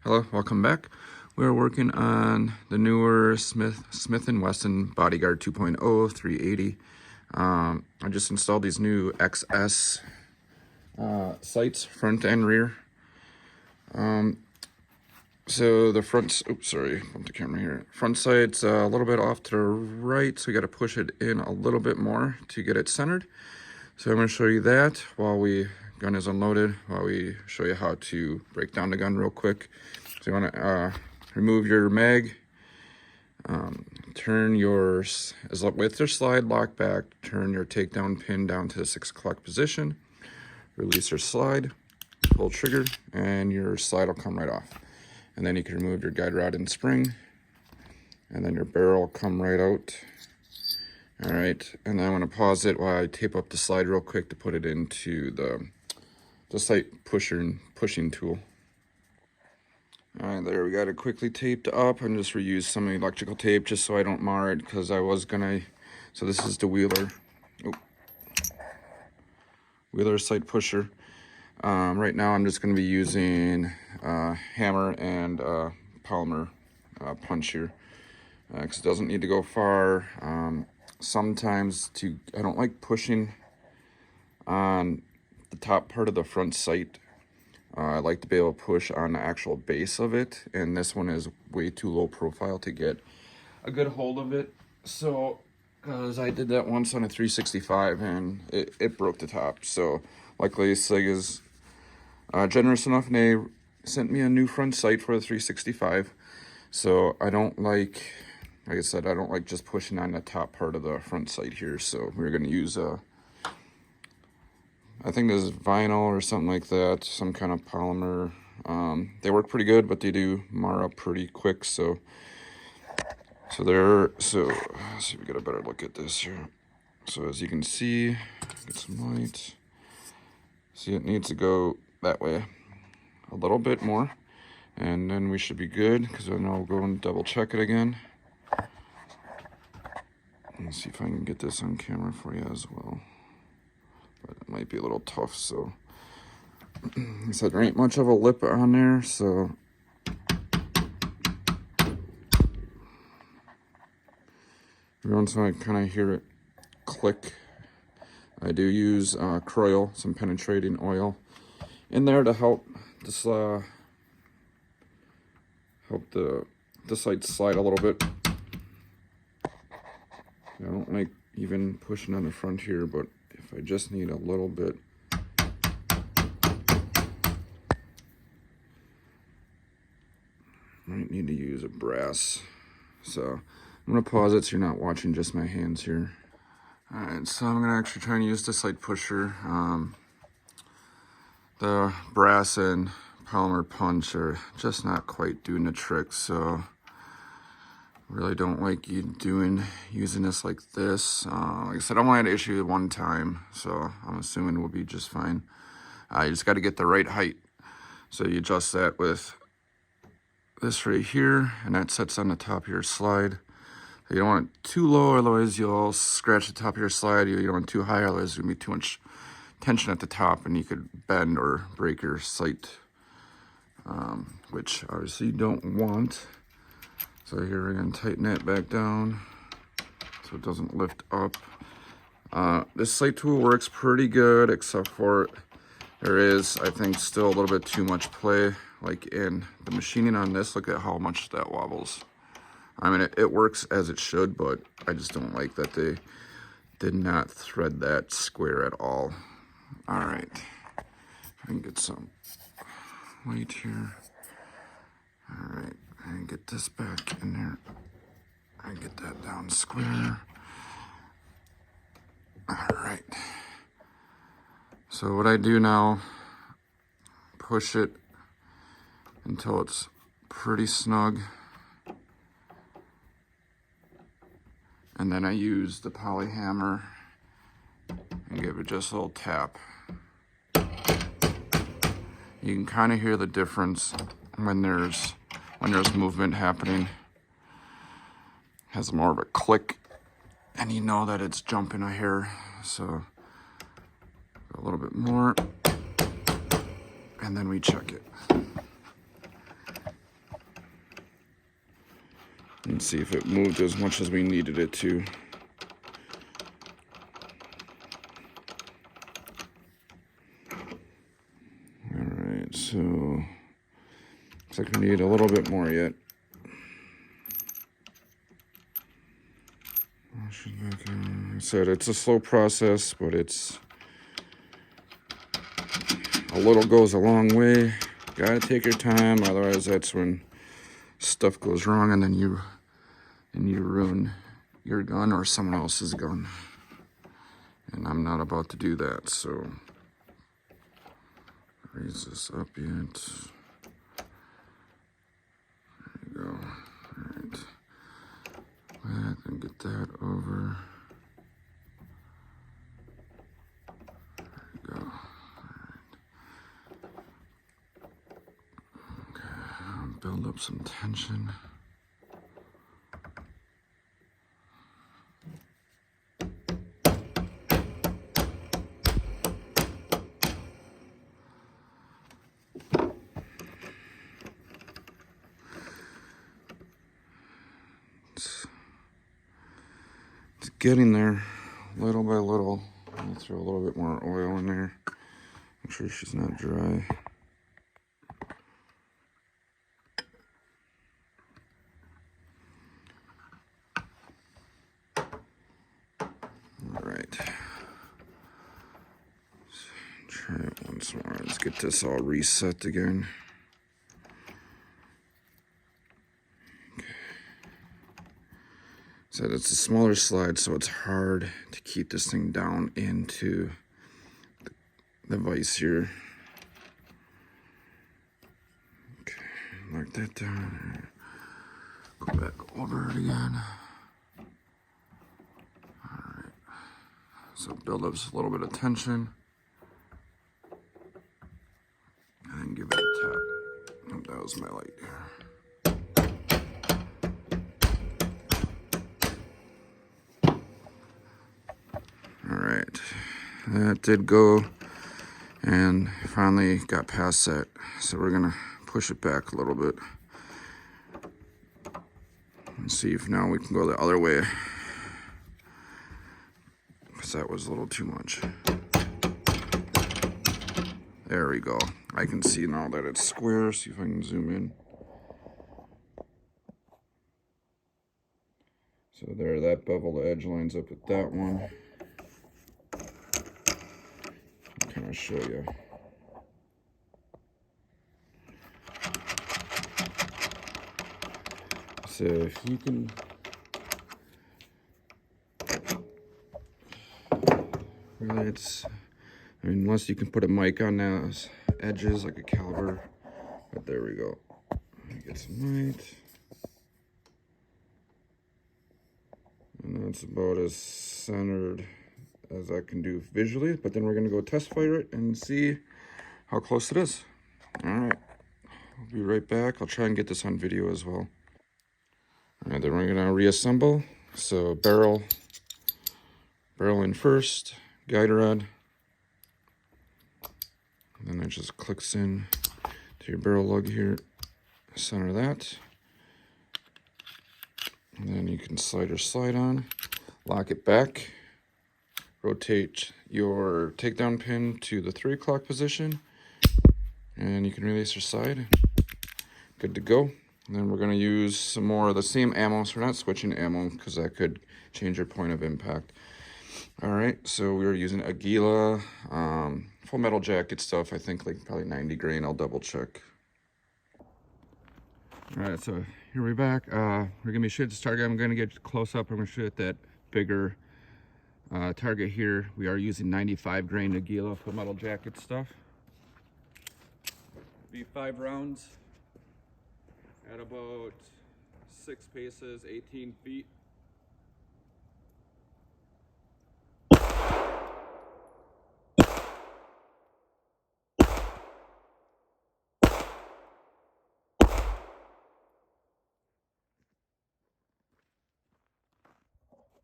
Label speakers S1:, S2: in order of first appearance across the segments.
S1: Hello, welcome back. We're working on the newer Smith & Wesson Bodyguard 2.0 380. I just installed these new XS sights, front and rear. So the front, oops, sorry, bumped the camera here. Front sight's a little bit off to the right, so we got to push it in a little bit more to get it centered. So I'm going to show you that while gun is unloaded, while we show you how to break down the gun real quick. So you want to remove your mag, turn yours, with your slide lock back, turn your takedown pin down to the 6 o'clock position, release your slide, pull trigger, and your slide will come right off. And then you can remove your guide rod and spring, and then your barrel will come right out. All right, and then I want to pause it while I tape up the slide real quick to put it into the sight pushing tool. All right, there, we got it quickly taped up. I'm just reuse some electrical tape just so I don't mar it, because I was gonna, so this is the Wheeler sight pusher. Right now I'm just gonna be using hammer and polymer punch here, because it doesn't need to go far. Sometimes I don't like pushing on the top part of the front sight. I like to be able to push on the actual base of it, and this one is way too low profile to get a good hold of it. So, because I did that once on a 365 and it broke the top. So, luckily SIG is generous enough and they sent me a new front sight for the 365. So I don't like I said, I don't like just pushing on the top part of the front sight here. So we're going to use I think this is vinyl or something like that, some kind of polymer. They work pretty good, but they do mar up pretty quick. So let's see if we get a better look at this here. So as you can see, get some light. See, it needs to go that way a little bit more, and then we should be good, because then I'll go and double check it again. Let's see if I can get this on camera for you as well. But it might be a little tough, so like I said, there ain't much of a lip on there, so every once in a while I kind of hear it click. I do use Croil, some penetrating oil in there to help this help the sight slide a little bit. I don't like even pushing on the front here, but if I just need a little bit, might need to use a brass. So I'm gonna pause it so you're not watching just my hands here. All right, so I'm gonna actually try and use the sight pusher. The brass and polymer punch are just not quite doing the trick, so really don't like using this like this. Like I said, I only had an issue one time, so I'm assuming we'll be just fine. You just got to get the right height. So you adjust that with this right here, and that sets on the top of your slide. You don't want it too low, otherwise you'll scratch the top of your slide. You don't want it too high, otherwise there's gonna be too much tension at the top, and you could bend or break your sight, which obviously you don't want. So here we're gonna tighten that back down so it doesn't lift up. This sight tool works pretty good, except for there is, I think, still a little bit too much play. Like in the machining on this, look at how much that wobbles. I mean, it works as it should, but I just don't like that they did not thread that square at all. All right, I can get some weight here. All right, and get this back in there. I get that down square. All right. So what I do now, push it until it's pretty snug. And then I use the poly hammer and give it just a little tap. You can kind of hear the difference when there's movement happening. It has more of a click, and you know that it's jumping a hair. So a little bit more, and then we check it. and see if it moved as much as we needed it to. Alright, so looks like we need a little bit more yet. Like I said, it's a slow process, but it's a little goes a long way. Gotta take your time, otherwise that's when stuff goes wrong and then you ruin your gun or someone else's gun. And I'm not about to do that, so raise this up yet. There you go. Alright. Back and get that over. There you go. Alright. Okay, build up some tension. It's getting there, little by little. I'll throw a little bit more oil in there. Make sure she's not dry. All right. Let's try it once more. Let's get this all reset again. So it's a smaller slide, so it's hard to keep this thing down into the vise here. Okay, lock that down. Go back over it again. Alright. So build up just a little bit of tension. And then give it a tap. Oh, that was my light here. Alright, that did go, and finally got past that, so we're gonna push it back a little bit and see if now we can go the other way, because that was a little too much. There we go. I can see now that it's square. See if I can zoom in. So there, that bevel edge lines up with that one. I'll show you. So if you can really, I mean, unless you can put a mic on those edges like a caliber, but there we go. Get some light, and that's about as centered as I can do visually, but then we're gonna go test fire it and see how close it is. All right, I'll be right back. I'll try and get this on video as well. All right, then we're gonna reassemble. So barrel in first, guide rod, and then it just clicks in to your barrel lug here, center that, and then you can slide your slide on, lock it back, rotate your takedown pin to the 3 o'clock position, and you can release your slide. Good to go. And then we're going to use some more of the same ammo, so we're not switching ammo because that could change your point of impact. All right, so we're using Aguila full metal jacket stuff. I think like probably 90 grain. I'll double check. All right, so here we're back. We're gonna be shooting this target. I'm gonna get close up. I'm gonna shoot at that bigger target here. We are using 95 grain Aguila full metal jacket stuff. Be 5 rounds at about 6 paces, 18 feet.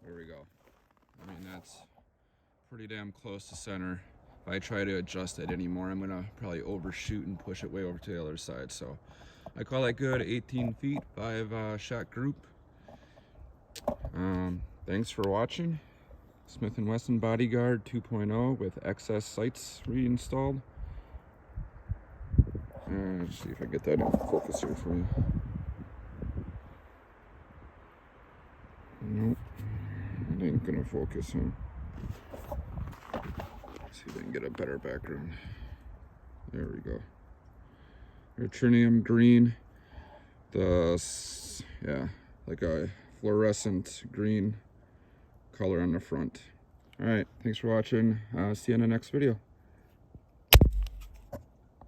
S1: There we go. I mean, that's pretty damn close to center. If I try to adjust it anymore, I'm gonna probably overshoot and push it way over to the other side. So I call that good. 18 feet, 5 shot group. Thanks for watching. Smith & Wesson Bodyguard 2.0 with excess sights reinstalled. Let's see if I get that in focus here for you. Nope, it ain't gonna focus, huh? Let's see if I can get a better background. There we go. Trinium green. Yeah, like a fluorescent green color on the front. All right, thanks for watching. See you in the next video.